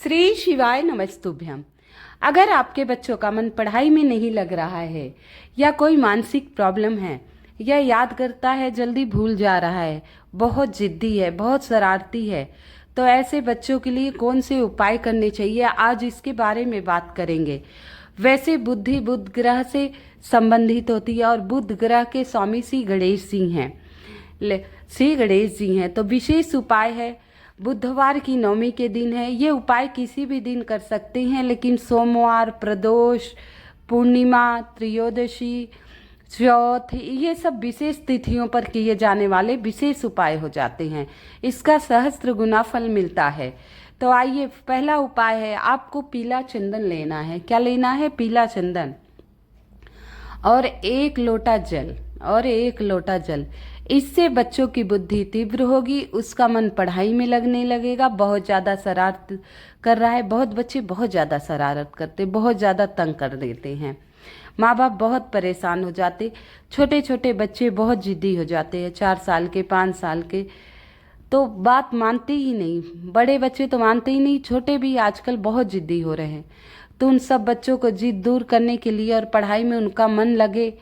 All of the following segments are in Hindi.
श्री शिवाय नमस्तुभ्यम। अगर आपके बच्चों का मन पढ़ाई में नहीं लग रहा है या कोई मानसिक प्रॉब्लम है या याद करता है जल्दी भूल जा रहा है, बहुत जिद्दी है, बहुत शरारती है, तो ऐसे बच्चों के लिए कौन से उपाय करने चाहिए, आज इसके बारे में बात करेंगे। वैसे बुद्धि बुध ग्रह से संबंधित होती है और बुध ग्रह के स्वामी श्री गणेश जी हैं। श्री गणेश जी हैं तो विशेष उपाय है। बुधवार की नवमी के दिन है। ये उपाय किसी भी दिन कर सकते हैं, लेकिन सोमवार, प्रदोष, पूर्णिमा, त्रयोदशी, चौथ, ये सब विशेष तिथियों पर किए जाने वाले विशेष उपाय हो जाते हैं। इसका सहस्त्र गुना फल मिलता है। तो आइए, पहला उपाय है, आपको पीला चंदन लेना है। क्या लेना है? पीला चंदन और एक लोटा जल। इससे बच्चों की बुद्धि तीव्र होगी, उसका मन पढ़ाई में लगने लगेगा। बहुत ज़्यादा शरारत कर रहा है, बहुत बच्चे बहुत ज़्यादा शरारत करते, बहुत ज़्यादा तंग कर देते हैं, माँ बाप बहुत परेशान हो जाते। छोटे छोटे बच्चे बहुत जिद्दी हो जाते हैं, 4 साल के, 5 साल के, तो बात मानते ही नहीं। बड़े बच्चे तो मानते ही नहीं, छोटे भी आजकल बहुत जिद्दी हो रहे हैं। तो उन सब बच्चों को जिद दूर करने के लिए और पढ़ाई में उनका मन लगे,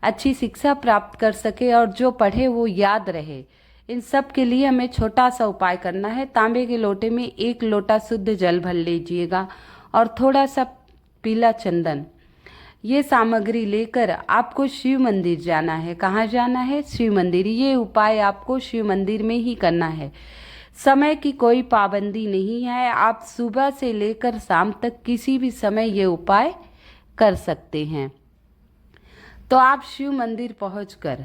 अच्छी शिक्षा प्राप्त कर सके और जो पढ़े वो याद रहे, इन सब के लिए हमें छोटा सा उपाय करना है। तांबे के लोटे में 1 लोटा शुद्ध जल भर लीजिएगा और थोड़ा सा पीला चंदन। ये सामग्री लेकर आपको शिव मंदिर जाना है। कहाँ जाना है? शिव मंदिर। ये उपाय आपको शिव मंदिर में ही करना है। समय की कोई पाबंदी नहीं है, आप सुबह से लेकर शाम तक किसी भी समय ये उपाय कर सकते हैं। तो आप शिव मंदिर पहुंचकर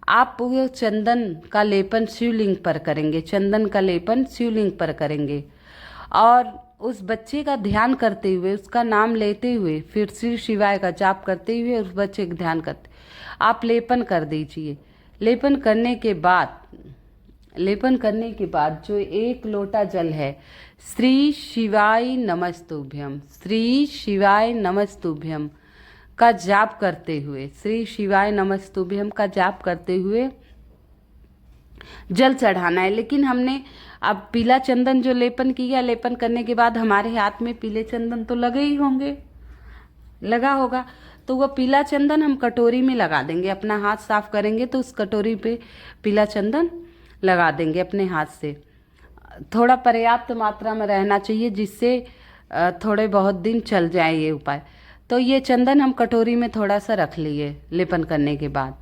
आप वो चंदन का लेपन शिवलिंग पर करेंगे, चंदन का लेपन शिवलिंग पर करेंगे और उस बच्चे का ध्यान करते हुए, उसका नाम लेते हुए, फिर श्री शिवाय का जाप करते हुए उस बच्चे का ध्यान करते आप लेपन कर दीजिए। लेपन करने के बाद जो 1 लोटा जल है, श्री शिवाय नमस्तुभ्यम, श्री शिवाय नमस्तुभ्यम का जाप करते हुए, श्री शिवाय नमस्तुभ्यम का जाप करते हुए जल चढ़ाना है। लेकिन हमने अब पीला चंदन जो लेपन किया, लेपन करने के बाद हमारे हाथ में पीले चंदन तो लगा होगा, तो वो पीला चंदन हम कटोरी में लगा देंगे। अपना हाथ साफ करेंगे तो उस कटोरी पे पीला चंदन लगा देंगे अपने हाथ से। थोड़ा पर्याप्त मात्रा में रहना चाहिए, जिससे थोड़े बहुत दिन चल जाए ये उपाय। तो ये चंदन हम कटोरी में थोड़ा सा रख लिए लेपन करने के बाद।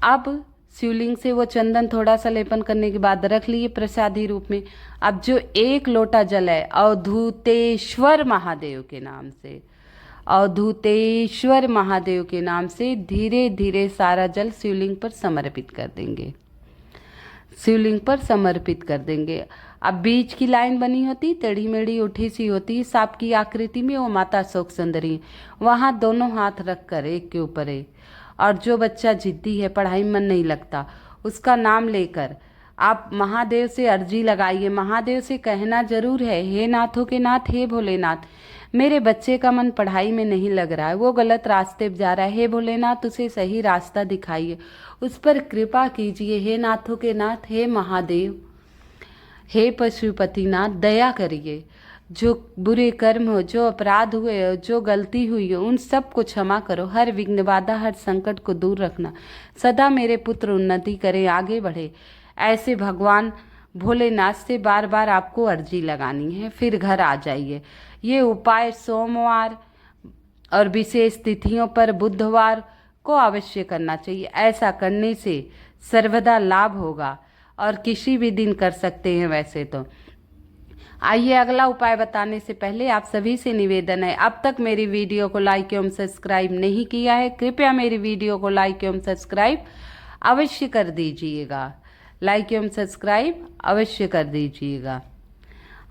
अब शिवलिंग से वो चंदन थोड़ा सा लेपन करने के बाद रख लिए प्रसादी रूप में। अब जो 1 लोटा जल है, अवधूतेश्वर महादेव के नाम से, अवधूतेश्वर महादेव के नाम से धीरे धीरे सारा जल शिवलिंग पर समर्पित कर देंगे, शिवलिंग पर समर्पित कर देंगे। अब बीच की लाइन बनी होती, टेढ़ी मेढ़ी उठी सी होती, सांप की आकृति में, वो माता शोक सुंदरी, वहाँ दोनों हाथ रख कर एक के ऊपर एक। और जो बच्चा जिद्दी है, पढ़ाई में मन नहीं लगता, उसका नाम लेकर आप महादेव से अर्जी लगाइए। महादेव से कहना जरूर है, हे नाथों के नाथ, हे भोलेनाथ, मेरे बच्चे का मन पढ़ाई में नहीं लग रहा है, वो गलत रास्ते पे जा रहा है, हे भोलेनाथ उसे सही रास्ता दिखाइए, उस पर कृपा कीजिए। हे नाथों के नाथ, हे महादेव, हे पशुपतिनाथ, दया करिए। जो बुरे कर्म हो, जो अपराध हुए हो, जो गलती हुई हो, उन सब को क्षमा करो। हर विघ्न बाधा, हर संकट को दूर रखना। सदा मेरे पुत्र उन्नति करें, आगे बढ़े। ऐसे भगवान भोलेनाथ से बार बार आपको अर्जी लगानी है, फिर घर आ जाइए। ये उपाय सोमवार और विशेष तिथियों पर बुधवार को अवश्य करना चाहिए। ऐसा करने से सर्वदा लाभ होगा और किसी भी दिन कर सकते हैं वैसे तो। आइए, अगला उपाय बताने से पहले आप सभी से निवेदन है, अब तक मेरी वीडियो को लाइक एवं सब्सक्राइब नहीं किया है, कृपया मेरी वीडियो को लाइक एवं सब्सक्राइब अवश्य कर दीजिएगा। लाइक एवं सब्सक्राइब अवश्य कर दीजिएगा।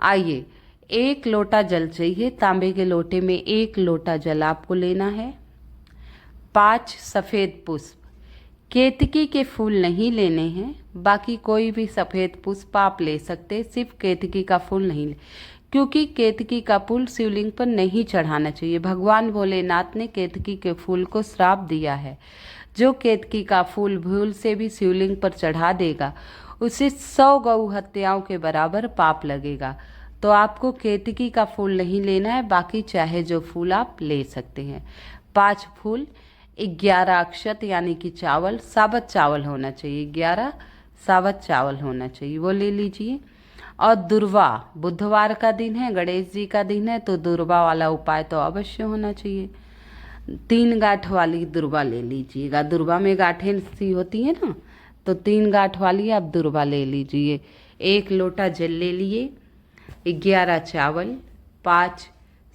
आइए, 1 लोटा जल चाहिए। तांबे के लोटे में 1 लोटा जल आपको लेना है। 5 सफ़ेद पुष्प, केतकी के फूल नहीं लेने हैं, बाकी कोई भी सफ़ेद पुष्प आप ले सकते, सिर्फ केतकी का फूल नहीं क्योंकि केतकी का फूल शिवलिंग पर नहीं चढ़ाना चाहिए। भगवान भोलेनाथ ने केतकी के फूल को श्राप दिया है। जो केतकी का फूल भूल से भी शिवलिंग पर चढ़ा देगा, उसे 100 गौ हत्याओं के बराबर पाप लगेगा। तो आपको केतकी का फूल नहीं लेना है, बाकी चाहे जो फूल आप ले सकते हैं। 5 फूल, 11 अक्षत यानी कि चावल, साबुत चावल होना चाहिए, 11 साबुत चावल होना चाहिए, वो ले लीजिए। और दुर्वा, बुधवार का दिन है, गणेश जी का दिन है, तो दुर्वा वाला उपाय तो अवश्य होना चाहिए। 3 गांठ वाली दुर्वा ले लीजिएगा। दुर्वा में गांठें सी होती है ना, तो 3 गांठ वाली आप दुर्वा ले लीजिए। 1 लोटा जल ले लिए, 11 चावल, 5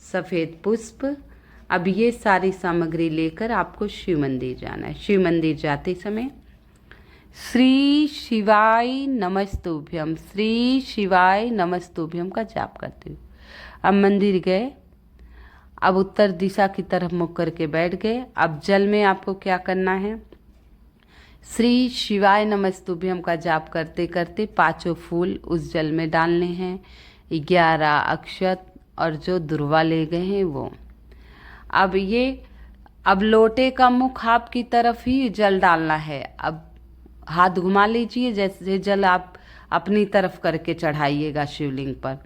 सफ़ेद पुष्प। अब ये सारी सामग्री लेकर आपको शिव मंदिर जाना है। शिव मंदिर जाते समय श्री शिवाय नमस्तुभ्यम, श्री शिवाय नमस्तुभ्यम का जाप करते हुए अब मंदिर गए। अब उत्तर दिशा की तरफ मुख करके बैठ गए। अब जल में आपको क्या करना है, श्री शिवाय नमस्तुभ्यम का जाप करते करते 5 फूल उस जल में डालने हैं, 11 अक्षत और जो दुर्वा ले गए हैं वो। अब लोटे का मुख आपकी तरफ ही जल डालना है। अब हाथ घुमा लीजिए, जैसे जल आप अपनी तरफ करके चढ़ाइएगा शिवलिंग पर,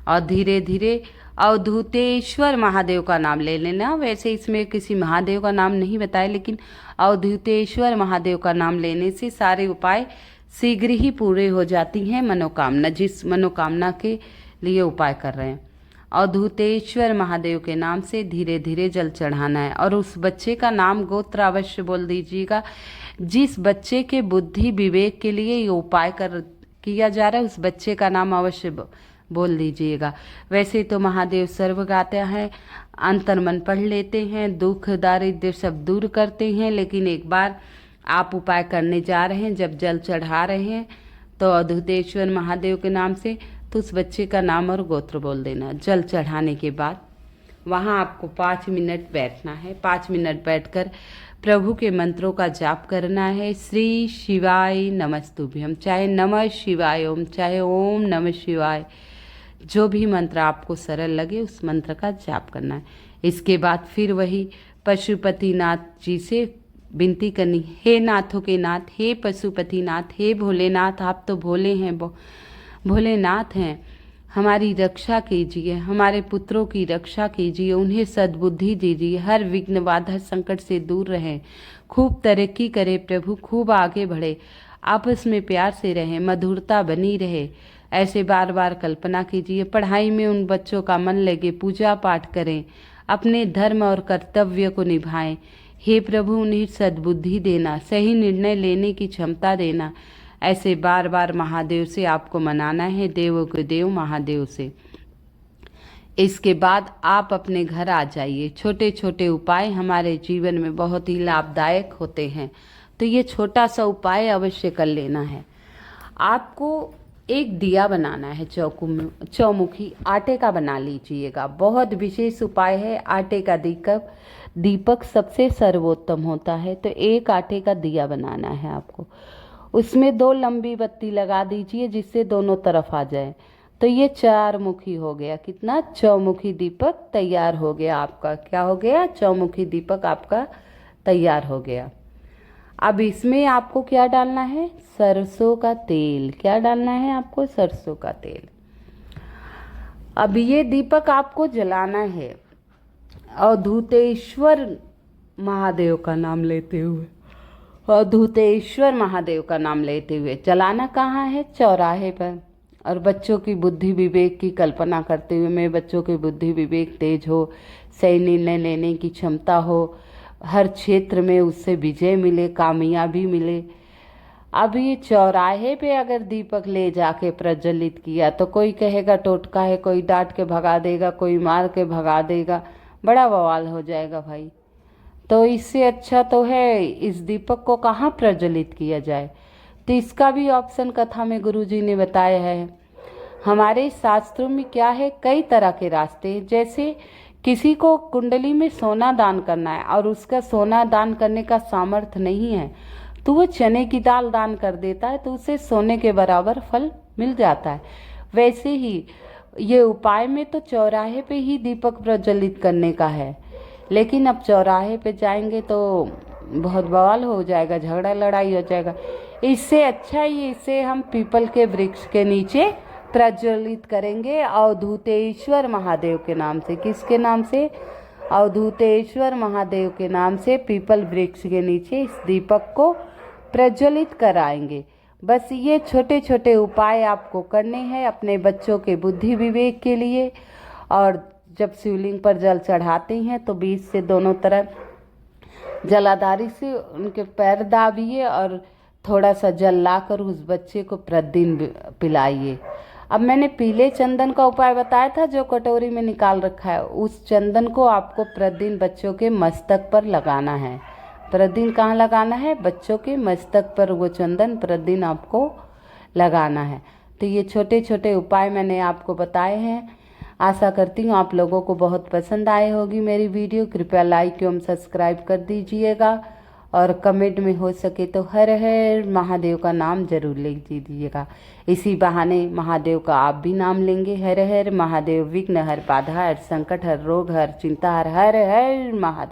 और धीरे धीरे अवधूतेश्वर महादेव का नाम ले लेना। वैसे इसमें किसी महादेव का नाम नहीं बताया, लेकिन अवधूतेश्वर महादेव का नाम लेने से सारे उपाय शीघ्र ही पूरे हो जाती हैं। मनोकामना, जिस मनोकामना के लिए उपाय कर रहे हैं, अवधूतेश्वर महादेव के नाम से धीरे धीरे जल चढ़ाना है। और उस बच्चे का नाम गोत्र अवश्य बोल दीजिएगा। जिस बच्चे के बुद्धि विवेक के लिए ये उपाय किया जा रहा है, उस बच्चे का नाम अवश्य बोल दीजिएगा। वैसे तो महादेव सर्व गाते हैं, अंतर्मन पढ़ लेते हैं, दुख दारिद्र्य सब दूर करते हैं, लेकिन एक बार आप उपाय करने जा रहे हैं, जब जल चढ़ा रहे हैं तो अवधूतेश्वर महादेव के नाम से, तो उस बच्चे का नाम और गोत्र बोल देना। जल चढ़ाने के बाद वहाँ आपको 5 मिनट बैठना है। 5 मिनट बैठकर प्रभु के मंत्रों का जाप करना है। श्री शिवाय नमस्तुभ्यम, चाहे नमः शिवाय ओम, चाहे ओम नमः शिवाय, जो भी मंत्र आपको सरल लगे उस मंत्र का जाप करना है। इसके बाद फिर वही पशुपतिनाथ जी से विनती करनी, हे नाथों के नाथ, हे पशुपतिनाथ, हे भोलेनाथ, आप तो भोले हैं, भोलेनाथ हैं, हमारी रक्षा कीजिए, हमारे पुत्रों की रक्षा कीजिए, उन्हें सद्बुद्धि दीजिए, हर विघ्न बाधा संकट से दूर रहें, खूब तरक्की करें प्रभु, खूब आगे बढ़े, आपस में प्यार से रहें, मधुरता बनी रहे। ऐसे बार बार कल्पना कीजिए। पढ़ाई में उन बच्चों का मन लगे, पूजा पाठ करें, अपने धर्म और कर्तव्य को निभाएं। हे प्रभु, उन्हें सद्बुद्धि देना, सही निर्णय लेने की क्षमता देना। ऐसे बार बार महादेव से आपको मनाना है, देवों के देव महादेव से। इसके बाद आप अपने घर आ जाइए। छोटे छोटे उपाय हमारे जीवन में बहुत ही लाभदायक होते हैं, तो ये छोटा सा उपाय अवश्य कर लेना है। आपको एक दिया बनाना है, चौमुखी आटे का बना लीजिएगा। बहुत विशेष उपाय है। आटे का दीपक सबसे सर्वोत्तम होता है, तो एक आटे का दिया बनाना है आपको। उसमें 2 लंबी बत्ती लगा दीजिए, जिससे दोनों तरफ आ जाए। तो ये 4 मुखी हो गया। कितना? चौमुखी दीपक तैयार हो गया आपका। क्या हो गया? चौमुखी दीपक आपका तैयार हो गया। अब इसमें आपको क्या डालना है? सरसों का तेल। क्या डालना है आपको? सरसों का तेल। अब ये दीपक आपको जलाना है अवधूतेश्वर महादेव का नाम लेते हुए। अवधूतेश्वर महादेव का नाम लेते हुए जलाना कहाँ है? चौराहे पर। और बच्चों की बुद्धि विवेक की कल्पना करते हुए, मैं बच्चों की बुद्धि विवेक तेज हो, सही निर्णय लेने की क्षमता हो, हर क्षेत्र में उससे विजय मिले, कामयाबी मिले। अब ये चौराहे पे अगर दीपक ले जाके प्रज्वलित किया तो कोई कहेगा टोटका है, कोई डांट के भगा देगा, कोई मार के भगा देगा, बड़ा बवाल हो जाएगा भाई। तो इससे अच्छा तो है इस दीपक को कहाँ प्रज्वलित किया जाए। तो इसका भी ऑप्शन कथा में गुरुजी ने बताया है। हमारे शास्त्रों में क्या है, कई तरह के रास्ते हैं। जैसे किसी को कुंडली में सोना दान करना है और उसका सोना दान करने का सामर्थ्य नहीं है, तो वो चने की दाल दान कर देता है, तो उसे सोने के बराबर फल मिल जाता है। वैसे ही ये उपाय में तो चौराहे पे ही दीपक प्रज्वलित करने का है, लेकिन अब चौराहे पे जाएंगे तो बहुत बवाल हो जाएगा, झगड़ा लड़ाई हो जाएगा। इससे अच्छा ही इसे हम पीपल के वृक्ष के नीचे प्रज्वलित करेंगे अवधूतेश्वर महादेव के नाम से। किसके नाम से? अवधूतेश्वर महादेव के नाम से पीपल वृक्ष के नीचे इस दीपक को प्रज्वलित कराएंगे। बस ये छोटे छोटे उपाय आपको करने हैं अपने बच्चों के बुद्धि विवेक के लिए। और जब शिवलिंग पर जल चढ़ाते हैं तो बीच से दोनों तरफ जलाधारी से उनके पैर दाबिए और थोड़ा सा जल लाकर उस बच्चे को प्रतिदिन पिलाइए। अब मैंने पीले चंदन का उपाय बताया था जो कटोरी में निकाल रखा है, उस चंदन को आपको प्रतिदिन बच्चों के मस्तक पर लगाना है। प्रतिदिन कहाँ लगाना है? बच्चों के मस्तक पर वो चंदन प्रतिदिन आपको लगाना है। तो ये छोटे छोटे उपाय मैंने आपको बताए हैं। आशा करती हूँ आप लोगों को बहुत पसंद आए होगी मेरी वीडियो। कृपया लाइक एवं सब्सक्राइब कर दीजिएगा और कमेंट में हो सके तो हर हर महादेव का नाम जरूर लिख दीजिएगा। इसी बहाने महादेव का आप भी नाम लेंगे। हर हर महादेव। विघ्न हर, बाधा हर, संकट हर, रोग हर, चिंता हर। हर हर महादेव।